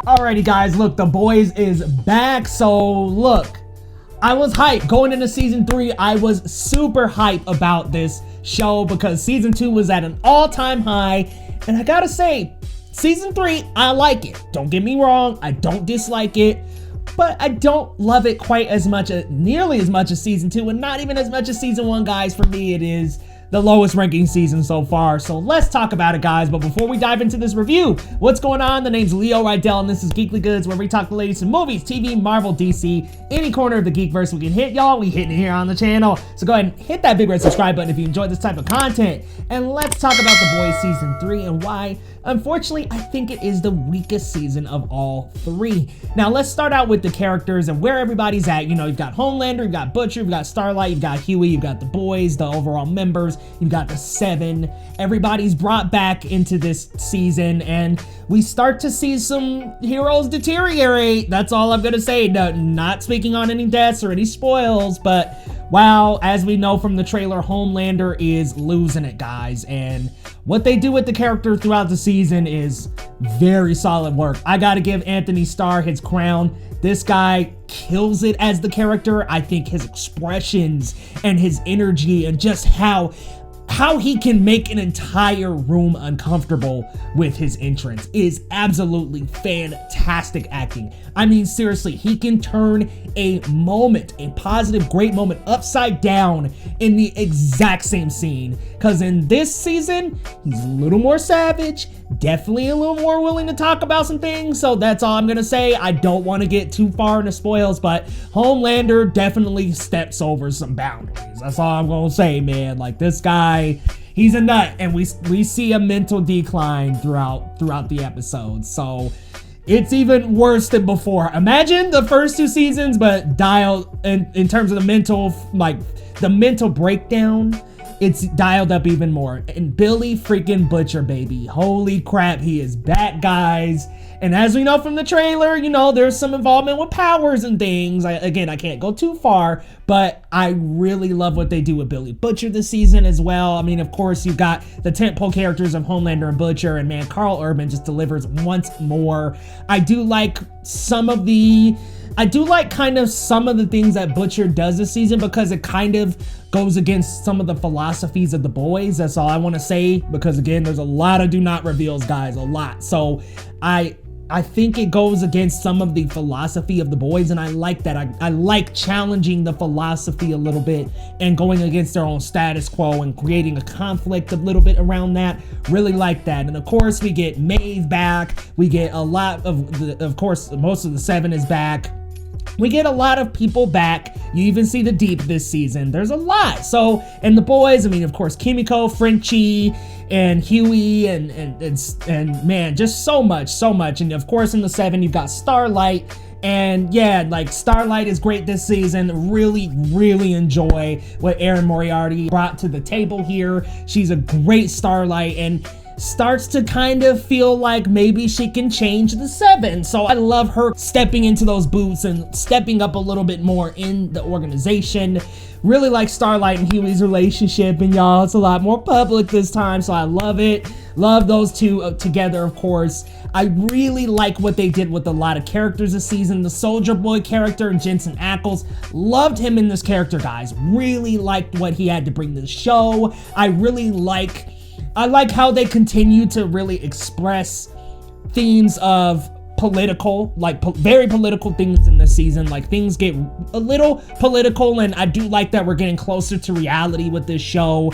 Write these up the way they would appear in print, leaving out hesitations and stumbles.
Alrighty guys, look, The Boys is back. So look, I was hyped going into season 3. I was super hyped about this show because season 2 was at an all-time high, and I gotta say, season 3, I like it. Don't get me wrong, I don't dislike it, but I don't love it quite as much, nearly as much as season 2, and not even as much as season 1, guys. For me, it is the lowest ranking season so far. So let's talk about it, guys. But before we dive into this review, what's going on? The name's Leo Rydell, and this is Geekly Goods, where we talk the latest in movies, TV, Marvel, DC, any corner of the geekverse we can hit, y'all. We hitting it here on the channel. So go ahead and hit that big red subscribe button if you enjoyed this type of content. And let's talk about The Boys season 3 and why, unfortunately, I think it is the weakest season of all 3. Now, let's start out with the characters and where everybody's at. You know, you've got Homelander, you've got Butcher, you've got Starlight, you've got Huey, you've got the boys, the overall members, you've got the 7. Everybody's brought back into this season, and we start to see some heroes deteriorate. That's all I'm gonna say. No, not speaking on any deaths or any spoils, but wow, as we know from the trailer, Homelander is losing it, guys. And what they do with the character throughout the season is very solid work. I gotta give Anthony Starr his crown. This guy kills it as the character. I think his expressions and his energy and just how he can make an entire room uncomfortable with his entrance is absolutely fantastic acting. I mean, seriously, he can turn a moment, a positive, great moment, upside down in the exact same scene. Because in this season, he's a little more savage, definitely a little more willing to talk about some things. So that's all I'm gonna say. I don't want to get too far into spoils, but Homelander definitely steps over some boundaries. That's all I'm gonna say, man. Like, this guy, he's a nut, and we see a mental decline throughout the episodes. So it's even worse than before. Imagine the first 2 seasons, but dialed in terms of the mental, like the mental breakdown, it's dialed up even more. And Billy freaking Butcher, baby. Holy crap, he is back, guys. And as we know from the trailer, you know, there's some involvement with powers and things. Again, I can't go too far, but I really love what they do with Billy Butcher this season as well. I mean, of course, you've got the tentpole characters of Homelander and Butcher, and man, Carl Urban just delivers once more. I do like kind of some of the things that Butcher does this season because it kind of goes against some of the philosophies of The Boys. That's all I want to say, because again, there's a lot of do not reveals, guys, a lot. So I think it goes against some of the philosophy of The Boys, and I like that. I like challenging the philosophy a little bit and going against their own status quo and creating a conflict a little bit around that. Really like that. And of course, we get Maeve back. We get a lot of course, most of the 7 is back. We get a lot of people back. You even see the Deep this season. There's a lot. So, and the boys, I mean, of course, Kimiko, Frenchie, and Huey, and man, just so much. And of course, in the 7, you've got Starlight. And yeah, like, Starlight is great this season. Really, really enjoy what Erin Moriarty brought to the table here. She's a great Starlight, and starts to kind of feel like maybe she can change the 7. So I love her stepping into those boots and stepping up a little bit more in the organization. Really like Starlight and Huey's relationship, and y'all, it's a lot more public this time, so I love it. Love those two together, of course. I really like what they did with a lot of characters this season. The Soldier Boy character, Jensen Ackles, loved him in this character, guys. Really liked what he had to bring to the show. I like how they continue to really express themes of political, like very political things in this season. Like, things get a little political, and I do like that we're getting closer to reality with this show.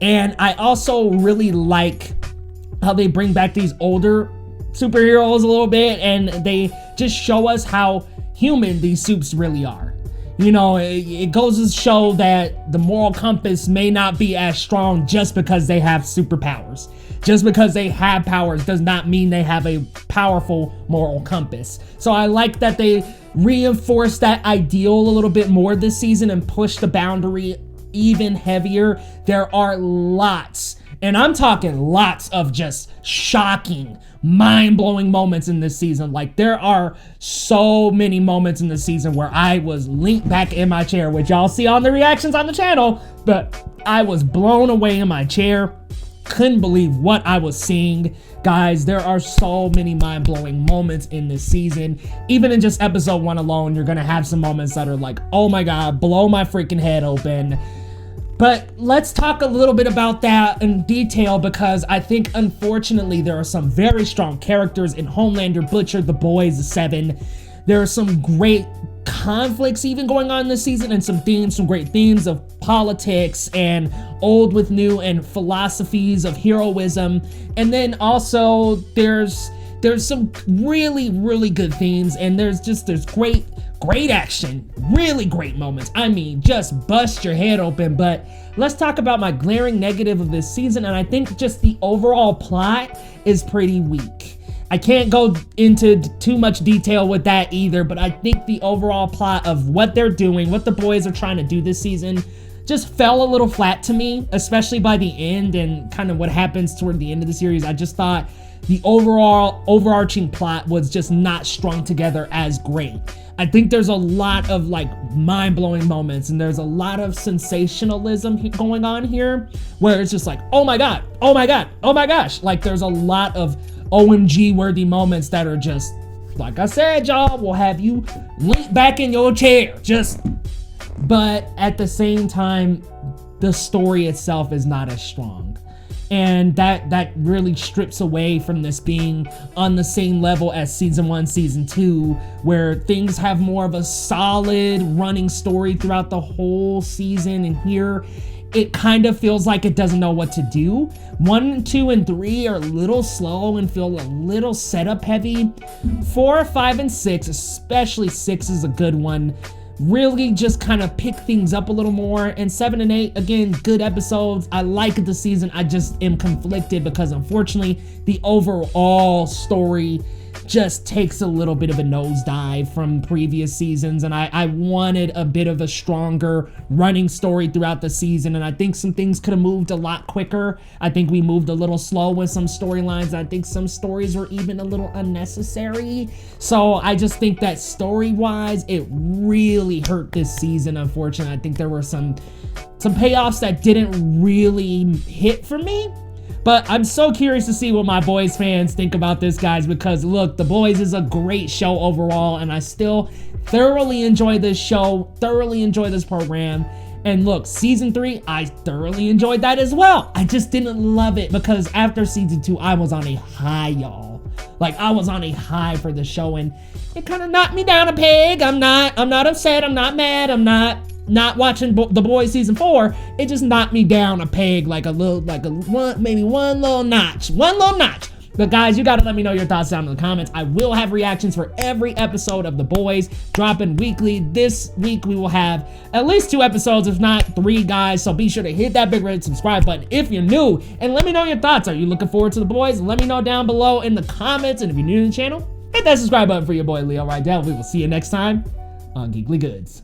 And I also really like how they bring back these older superheroes a little bit, and they just show us how human these supes really are. You know, it goes to show that the moral compass may not be as strong just because they have superpowers. Just because they have powers does not mean they have a powerful moral compass. So I like that they reinforce that ideal a little bit more this season and push the boundary even heavier. There are lots, and I'm talking lots, of just shocking, mind-blowing moments in this season. Like, there are so many moments in this season where I was leaned back in my chair, which y'all see on the reactions on the channel, but I was blown away in my chair. couldn't believe what I was seeing. Guys, there are so many mind-blowing moments in this season. Even in just episode 1 alone, you're gonna have some moments that are like, oh my god, blow my freaking head open. But let's talk a little bit about that in detail, because I think, unfortunately, there are some very strong characters in Homelander, Butcher, the boys, the Seven. There are some great conflicts even going on this season, and some great themes of politics and old with new and philosophies of heroism. And then also there's some really, really good themes, and there's great action, really great moments. I mean, just bust your head open. But let's talk about my glaring negative of this season, and I think just the overall plot is pretty weak. I can't go into too much detail with that either, but I think the overall plot of what they're doing, what the boys are trying to do this season, just fell a little flat to me, especially by the end and kind of what happens toward the end of the series. I just thought the overarching plot was just not strung together as great. I think there's a lot of like mind-blowing moments, and there's a lot of sensationalism going on here, where it's just like, oh my god, oh my god, oh my gosh. Like, there's a lot of OMG worthy moments that are just, like I said, y'all, will have you lean back in your chair. But at the same time, the story itself is not as strong. And that really strips away from this being on the same level as season 1, season 2, where things have more of a solid running story throughout the whole season. And here, it kind of feels like it doesn't know what to do. 1, 2, and 3 are a little slow and feel a little setup heavy. 4, 5, and 6, especially 6 is a good one, really just kind of pick things up a little more. And 7 and 8, again, good episodes. I like the season. I just am conflicted because, unfortunately, the overall story just takes a little bit of a nosedive from previous seasons, and I wanted a bit of a stronger running story throughout the season, and I think some things could have moved a lot quicker. I think we moved a little slow with some storylines. I think some stories were even a little unnecessary. So I just think that story-wise, it really hurt this season, unfortunately. I think there were some payoffs that didn't really hit for me. But I'm so curious to see what my Boys fans think about this, guys, because look, The Boys is a great show overall, and I still thoroughly enjoy this show, thoroughly enjoy this program. And look, season 3, I thoroughly enjoyed that as well. I just didn't love it because after season 2, I was on a high, y'all. Like, I was on a high for the show, and it kind of knocked me down a peg. I'm not upset, I'm not mad, I'm not watching The Boys season 4. It just knocked me down a peg, maybe one little notch. But guys, you gotta let me know your thoughts down in the comments. I will have reactions for every episode of The Boys dropping weekly. This week we will have at least 2 episodes, if not 3, guys. So be sure to hit that big red subscribe button if you're new, and let me know your thoughts. Are you looking forward to The Boys? Let me know down below in the comments. And if you're new to the channel, hit that subscribe button for your boy Leo right down. We will see you next time on Geekly Goods.